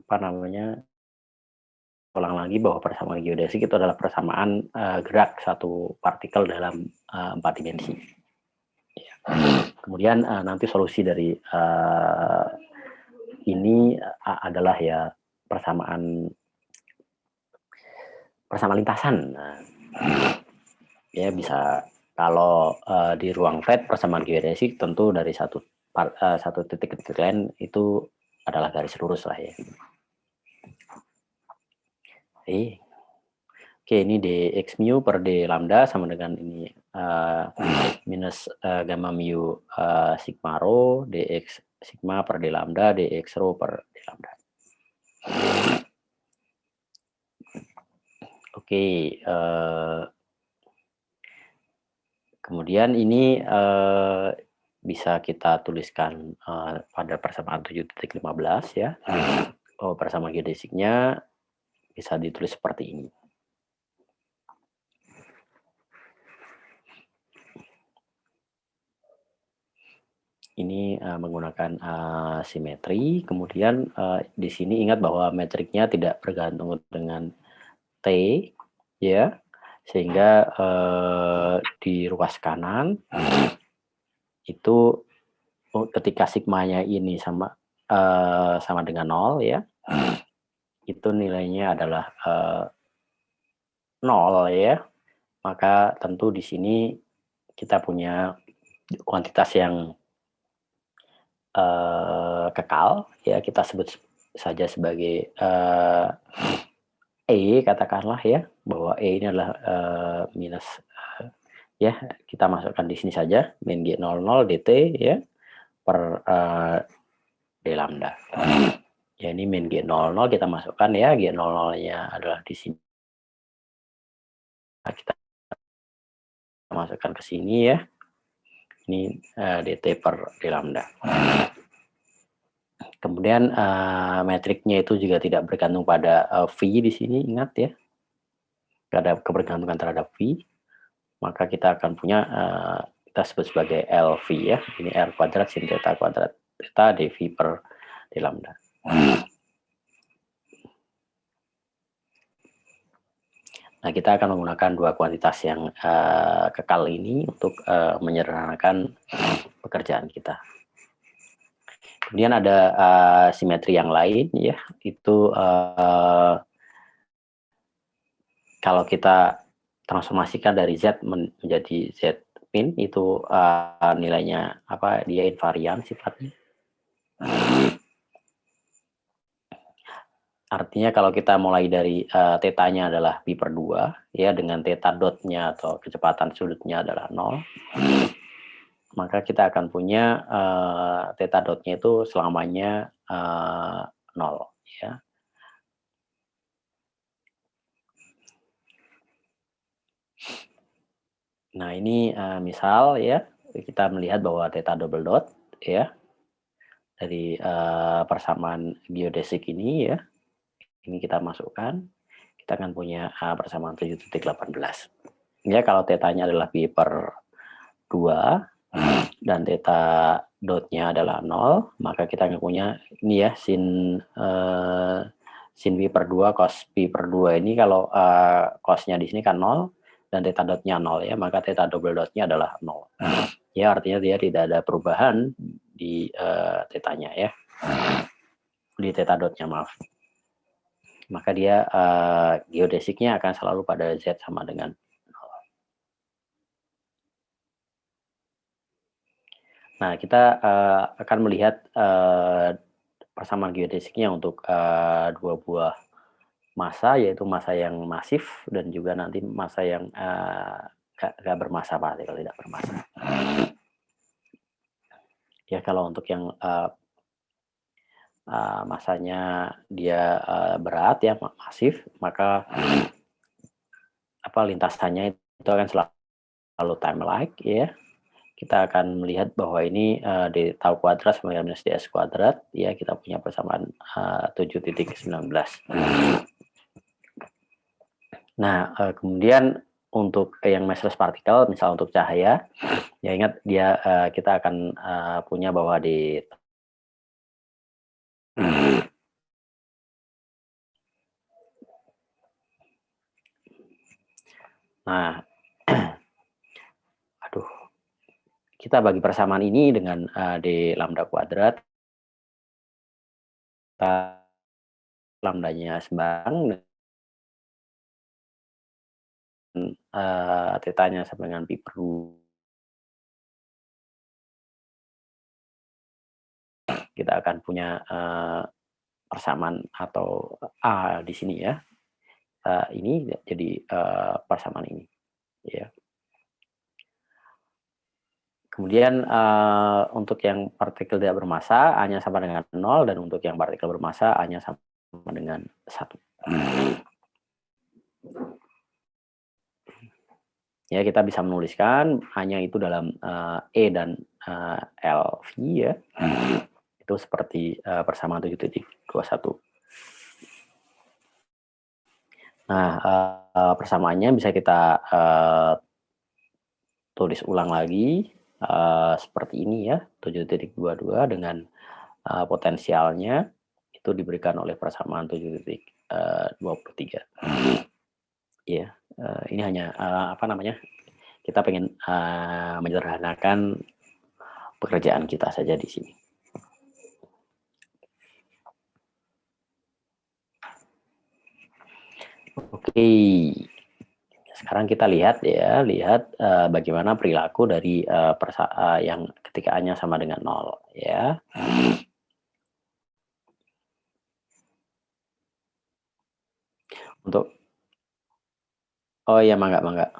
apa namanya, ulang lagi bahwa persamaan geodesik itu adalah persamaan gerak satu partikel dalam 4 dimensi. Ya. Kemudian nanti solusi dari ini adalah ya persamaan lintasan. Nah, ya bisa kalau di ruang flat persamaan geodesik tentu dari satu titik ke titik lain itu adalah garis lurus lah ya. Oke, ini dx mu per d lambda sama dengan ini minus gamma mu sigma rho dx sigma per d lambda dx rho per d lambda. Oke, kemudian ini bisa kita tuliskan pada persamaan 7.15 ya. Persamaan geodesiknya bisa ditulis seperti ini. Ini menggunakan simetri. Kemudian di sini ingat bahwa metriknya tidak bergantung dengan T, ya, sehingga di ruas kanan itu ketika sigmanya ini sama dengan 0 ya, itu nilainya adalah 0 ya, maka tentu di sini kita punya kuantitas yang kekal ya, kita sebut saja sebagai E katakanlah ya, bahwa E ini adalah minus ya, kita masukkan di sini saja min G00 dt ya per d lambda. Ya ini min G00 kita masukkan ya, G00-nya adalah di sini. Nah, kita masukkan ke sini ya. Ini dt per d lambda. Kemudian metriknya itu juga tidak bergantung pada V di sini, ingat ya. Tidak ada kebergantungan terhadap V. Maka kita akan punya kita sebut sebagai LV ya. Ini R kuadrat sin theta kuadrat theta dV per d lambda. Nah, kita akan menggunakan dua kuantitas yang kekal ini untuk menyederhanakan pekerjaan kita. Kemudian ada simetri yang lain ya, itu kalau kita transformasikan dari Z menjadi Z min itu nilainya apa, dia invarian sifatnya. Artinya kalau kita mulai dari tetanya adalah pi per 2 ya, dengan theta dotnya atau kecepatan sudutnya adalah 0, maka kita akan punya theta dotnya itu selamanya 0 ya. Nah, ini misal ya, kita melihat bahwa theta double dot ya dari persamaan geodesik ini ya. Ini kita masukkan, kita akan punya persamaan 7.18. Ya, kalau tetanya adalah pi per 2 dan theta dotnya adalah 0, maka kita akan punya ini ya, sin pi per 2 cos pi per 2 ini kalau cosnya di sini kan 0 dan theta dotnya 0 ya, maka theta double dotnya adalah 0. Ya, artinya dia tidak ada perubahan di tetanya ya. Di theta dotnya, maaf. Maka dia geodesiknya akan selalu pada Z sama dengan 0. Nah, kita akan melihat persamaan geodesiknya untuk dua buah massa, yaitu massa yang masif dan juga nanti massa yang nggak bermassa, partikel tidak bermassa. Ya, kalau untuk yang massanya dia berat ya, masif, maka apa lintasannya itu akan selalu time-like ya. Kita akan melihat bahwa ini d tau kuadrat sama dengan minus ds kuadrat ya, kita punya persamaan 7.19. Nah, kemudian untuk yang massless partikel, misal untuk cahaya, ya ingat dia kita akan punya bahwa di Nah, aduh, kita bagi persamaan ini dengan D lambda kuadrat, lambdanya seimbang, dan tetanya sama dengan pi per 2. Kita akan punya persamaan atau A di sini ya. Ini jadi persamaan ini, ya. Kemudian untuk yang partikel tidak bermasa A-nya sama dengan 0, dan untuk yang partikel bermasa A-nya sama dengan 1. Ya, kita bisa menuliskan A-nya itu dalam E dan LV ya. Itu seperti persamaan 7.21. Nah, persamaannya bisa kita tulis ulang lagi seperti ini ya, 7.22 dengan potensialnya itu diberikan oleh persamaan 7.23. Ya, ini hanya apa namanya? Kita pengen menyederhanakan pekerjaan kita saja di sini. Oke. Sekarang kita lihat ya, bagaimana perilaku dari yang ketika A-nya sama dengan 0 ya. Untuk ya, mangga.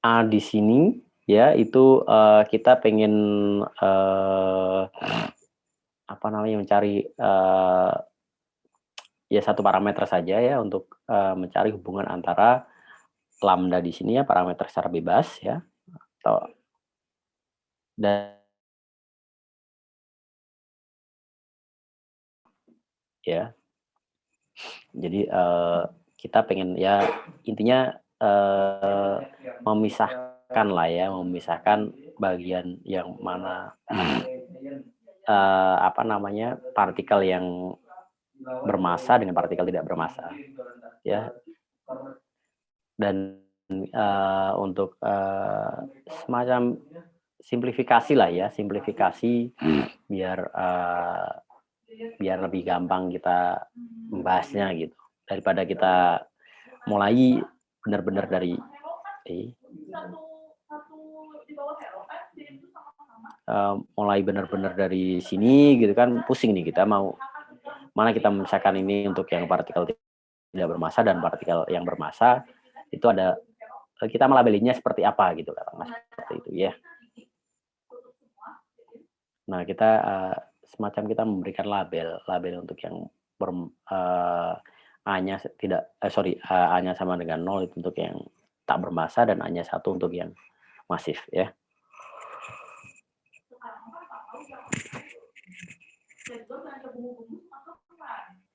A di sini ya itu kita pengen apa namanya, mencari ya satu parameter saja ya untuk mencari hubungan antara lambda di sini ya, parameter secara bebas ya, atau dan ya. Jadi kita pengen ya intinya memisahkan lah ya, memisahkan bagian yang mana apa namanya, partikel yang bermassa dengan partikel tidak bermassa ya. Dan untuk semacam simplifikasi lah ya, simplifikasi biar lebih gampang kita membahasnya gitu, daripada kita mulai benar-benar dari mulai benar-benar dari sini gitu kan, pusing nih kita mau mana kita memisahkan ini untuk yang partikel tidak bermassa dan partikel yang bermassa itu ada, kita melabelinya seperti apa gitu kan, seperti itu ya. Nah, kita semacam kita memberikan label untuk yang A-nya tidak A-nya sama dengan 0 itu untuk yang tak bermassa, dan A-nya 1 untuk yang masif ya.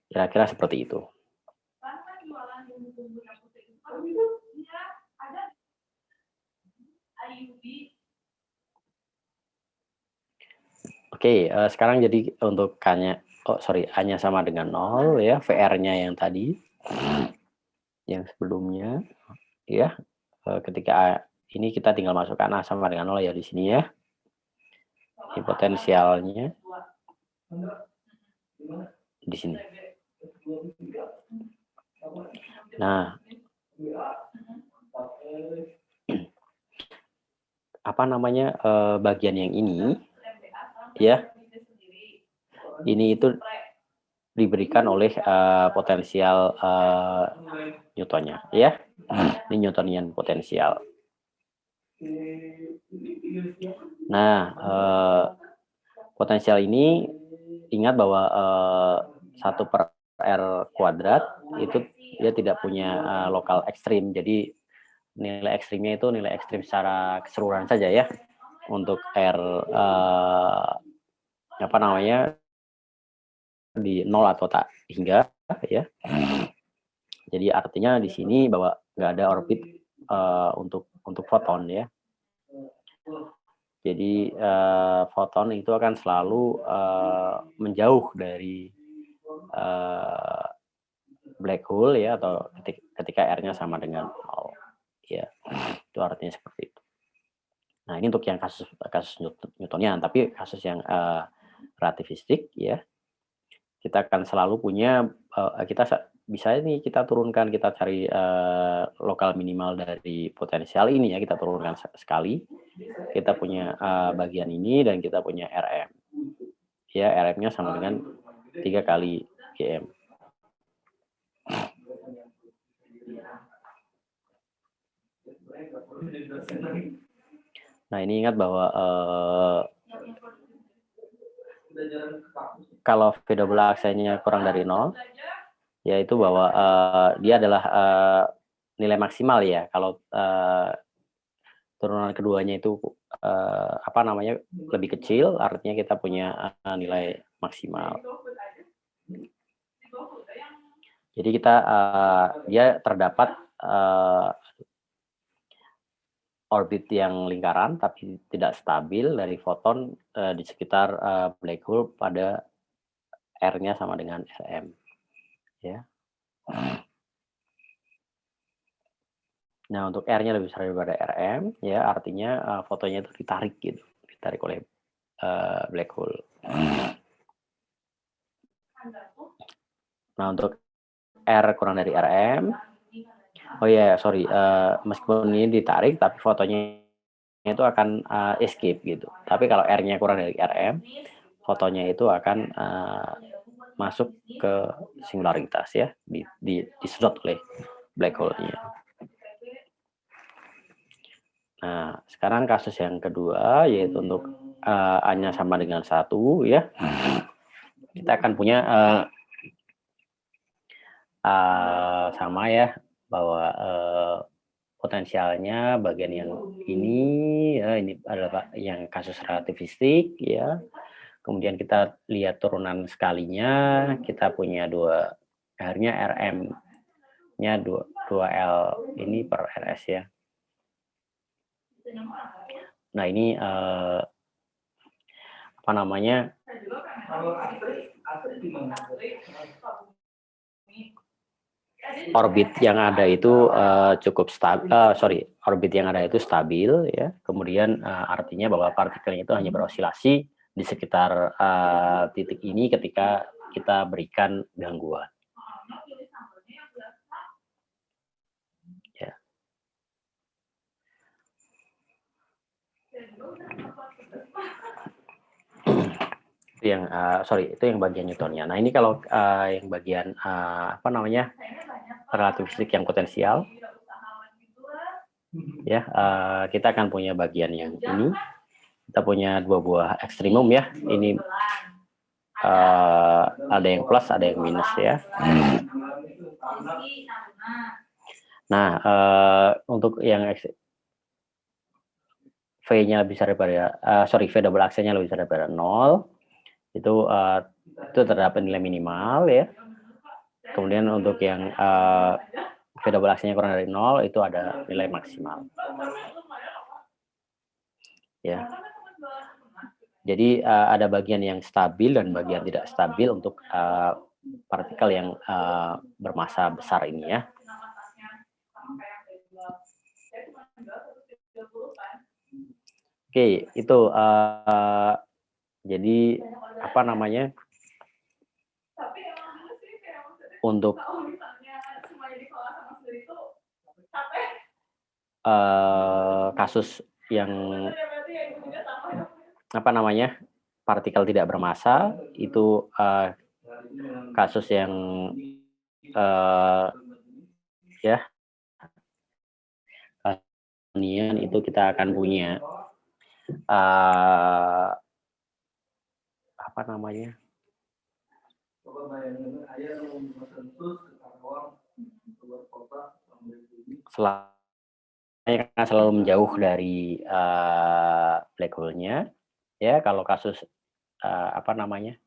Kira-kira seperti itu. Oke, sekarang jadi untuk A-nya sama dengan 0 ya, VR-nya yang tadi, yang sebelumnya ya, ketika ini kita tinggal masukkan A sama dengan 0 ya di sini ya. Ini potensialnya di sini. Nah, apa namanya, bagian yang ini ya, ini itu diberikan oleh potensial Newtonnya ya. Ini Newtonian potensial. Nah, potensial ini ingat bahwa 1/r kuadrat itu dia tidak punya lokal ekstrim. Jadi nilai ekstrimnya itu nilai ekstrim secara keseluruhan saja ya. Untuk R apa namanya, di 0 atau tak hingga ya. Jadi artinya di sini bahwa nggak ada orbit untuk foton ya. Jadi foton itu akan selalu menjauh dari black hole ya, atau ketika R-nya sama dengan 0 ya. Itu artinya seperti itu. Nah, ini untuk yang kasus Newtonian, tapi kasus yang relativistik ya, kita akan selalu punya kita bisa ini kita turunkan, kita cari lokal minimal dari potensial ini ya, kita turunkan sekali. Kita punya bagian ini dan kita punya Rm. Ya, Rm-nya sama dengan 3 kali Gm. Nah, ini ingat bahwa kalau V double aksenya kurang dari 0, yaitu bahwa dia adalah nilai maksimal ya. Kalau turunan keduanya itu lebih kecil, artinya kita punya nilai maksimal. Jadi kita dia terdapat orbit yang lingkaran tapi tidak stabil dari foton di sekitar black hole pada R-nya sama dengan Rm. Ya. Nah, untuk R-nya lebih besar daripada Rm, ya artinya fotonya itu ditarik gitu, ditarik oleh black hole. Nah, untuk R kurang dari Rm, oh ya, sorry, meskipun ini ditarik, tapi fotonya itu akan escape gitu. Tapi kalau R-nya kurang dari Rm, fotonya itu akan masuk ke singularitas ya, disedot oleh black hole-nya. Nah, sekarang kasus yang kedua, yaitu untuk A-nya sama dengan 1 ya. Kita akan punya sama ya, bahwa potensialnya bagian yang ini ya, ini adalah yang kasus relativistik ya. Kemudian kita lihat turunan sekalinya, kita punya akhirnya Rm-nya 2L ini per Rs ya. Nah, ini apa namanya? Orbit yang ada itu cukup stabil, orbit yang ada itu stabil ya. Kemudian artinya bahwa partikelnya itu hanya berosilasi di sekitar titik ini ketika kita berikan gangguan. Ya. Itu yang bagian Newtonian. Nah, ini kalau yang bagian relativistik yang potensial ya, kita akan punya bagian yang ini. Kita punya 2 buah ekstremum ya. Ini ada yang plus, ada yang minus ya. Nah, untuk yang V-nya lebih besar daripada V double aksenya lebih besar daripada 0, itu terdapat nilai minimal ya. Kemudian untuk yang V double aksenya kurang dari 0, itu ada nilai maksimal. Ya. Jadi ada bagian yang stabil dan bagian tidak stabil untuk partikel yang bermasa besar ini ya. Oke, itu jadi apa namanya? Untuk kasus yang apa namanya? Partikel tidak bermasa itu kasus yang ya kemudian itu kita akan punya apa namanya? Selalu menjauh dari black hole-nya ya. Kalau kasus apa namanya?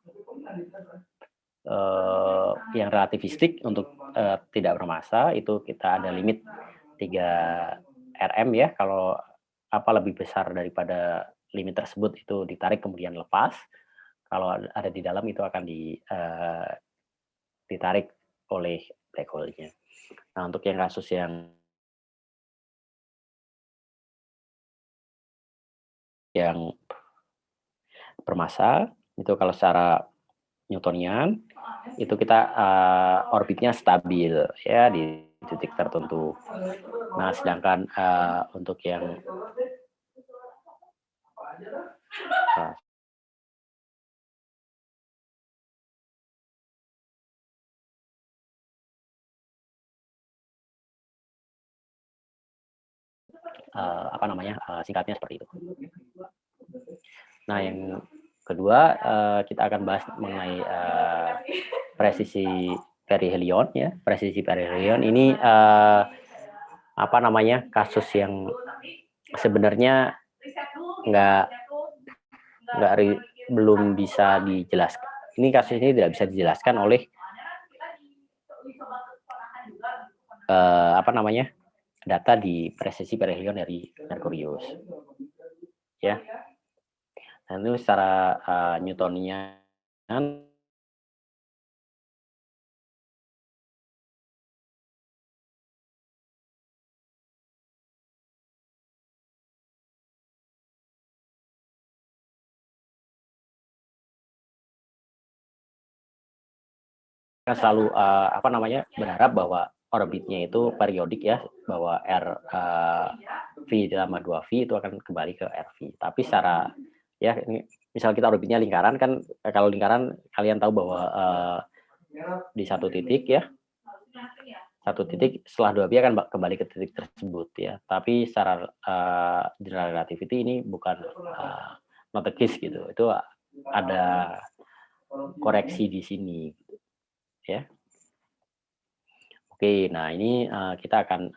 Yang relativistik untuk tidak bermasa itu kita ada limit 3 Rm ya. Kalau lebih besar daripada limit tersebut itu ditarik kemudian lepas. Kalau ada di dalam itu akan ditarik oleh black hole-nya. Nah, untuk yang kasus yang bermassa itu kalau secara Newtonian itu kita orbitnya stabil ya di titik tertentu. Nah, sedangkan untuk yang singkatnya seperti itu. Nah, yang kedua kita akan bahas mengenai presisi perihelion ya. Presisi perihelion ini kasus yang sebenarnya belum bisa dijelaskan. Ini kasus ini tidak bisa dijelaskan oleh data di presisi perihelion dari Merkurius. Ya. Nah, itu secara Newtonian selalu berharap bahwa orbitnya itu periodik ya, bahwa V ditambah 2V itu akan kembali ke RV. Tapi secara ya ini misal kita orbitnya lingkaran kan, kalau lingkaran kalian tahu bahwa di satu titik setelah 2V akan kembali ke titik tersebut ya. Tapi secara general relativity ini bukan not the case gitu. Itu ada koreksi di sini ya. Oke, nah ini kita akan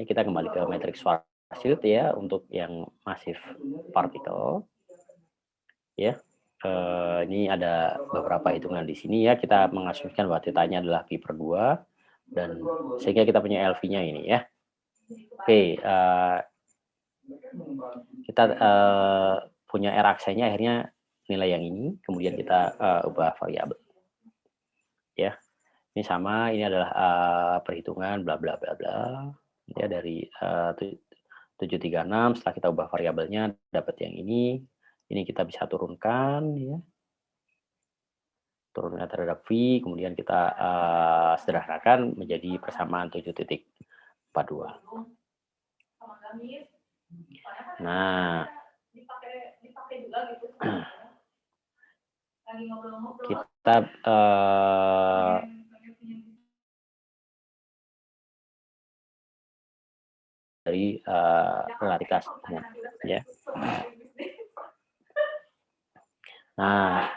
kita kembali ke matriks Schwarzschild ya untuk yang massive particle ya. Ini ada beberapa hitungan di sini ya. Kita mengasumsikan bahwa θ-nya adalah pi/2 dan sehingga kita punya LV-nya ini ya. Oke, kita punya R aksenya akhirnya nilai yang ini, kemudian kita ubah variabel ya. Ini sama, ini adalah perhitungan bla bla bla bla ya dari 736. Setelah kita ubah variabelnya dapat yang ini kita bisa turunkan ya, turunkan terhadap V, kemudian kita sederhanakan menjadi persamaan 7.42. Nah, kita dari relativitas umum ya. Nah,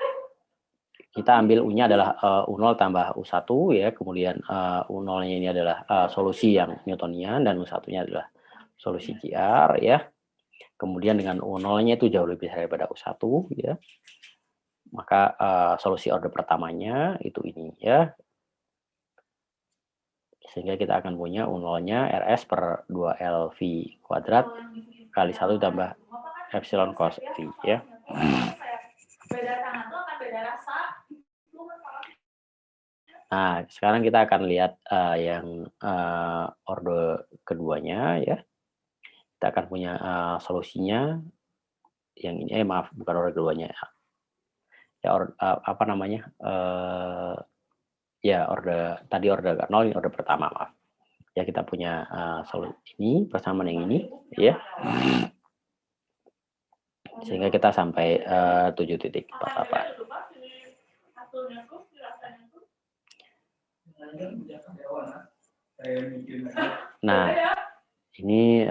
kita ambil U-nya adalah U0 tambah U1 ya, kemudian U0-nya ini adalah solusi yang Newtonian dan U1-nya adalah solusi GR ya. Kemudian dengan U0-nya itu jauh lebih besar daripada U1 ya. Maka solusi order pertamanya itu ini ya. Sehingga kita akan punya U0-nya RS per 2LV kuadrat kali 1 tambah epsilon cos V ya. Nah, sekarang kita akan lihat yang order keduanya ya. Kita akan punya solusinya yang ini, maaf bukan order keduanya ya, order 0, ini order pertama, maaf. Ya, kita punya solusi ini persamaan yang ini ya. Sehingga kita sampai 7.48. Nah, ini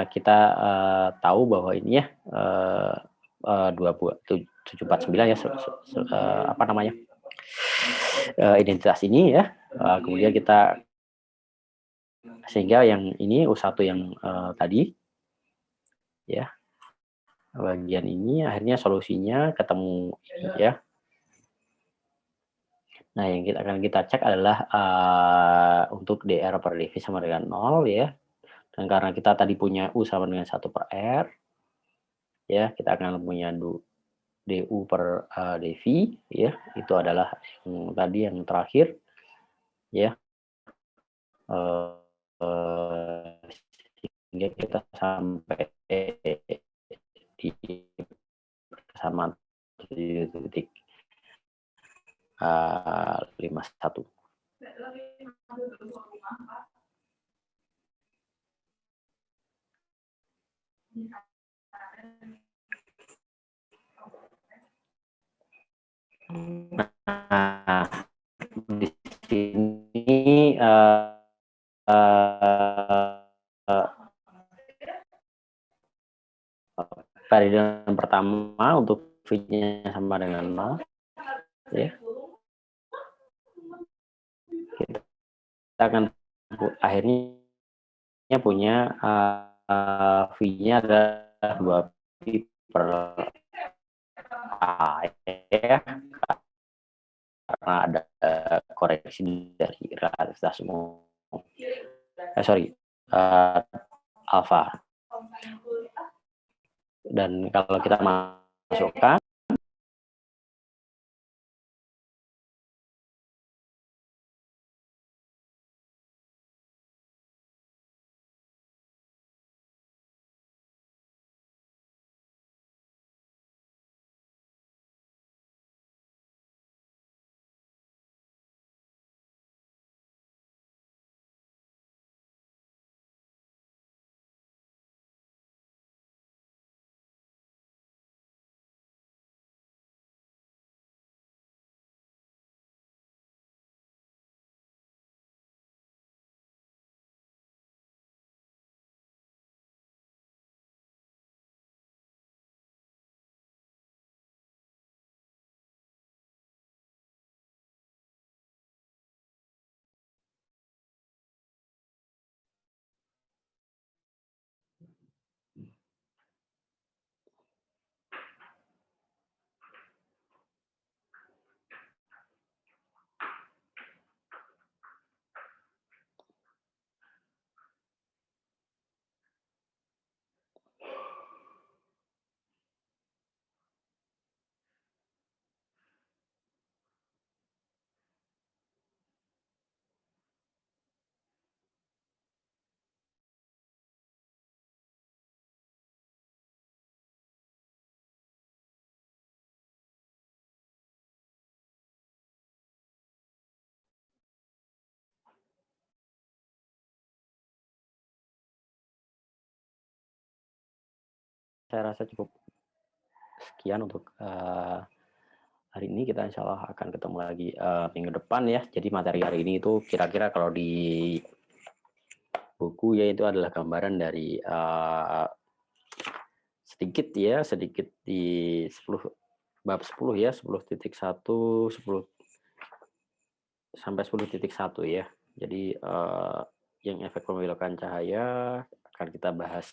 kita tahu bahwa ini ya 749 ya identitas ini ya. Kemudian kita sehingga yang ini U1 yang tadi ya, bagian ini akhirnya solusinya ketemu ini ya. Nah, yang akan kita cek adalah untuk dr per dv sama dengan 0 ya. Dan karena kita tadi punya U sama dengan 1 per R ya, kita akan punya du per dv ya, itu adalah yang tadi yang terakhir ya, sehingga kita sampai di persamaan 7,51. Nah, di sini varian pertama untuk V-nya sama dengan 0, ya. Kita akan akhirnya punya V-nya adalah 2 pi per A, ya, karena ada koreksi dari relativitas umum. Alfa. Dan kalau kita masukkan, saya rasa cukup sekian untuk hari ini. Kita insya Allah akan ketemu lagi minggu depan, ya. Jadi materi hari ini itu kira-kira kalau di buku ya itu adalah gambaran dari sedikit di 10 bab 10 ya, 10.1 sampai 10.1 ya. Jadi yang efek pembelokkan cahaya akan kita bahas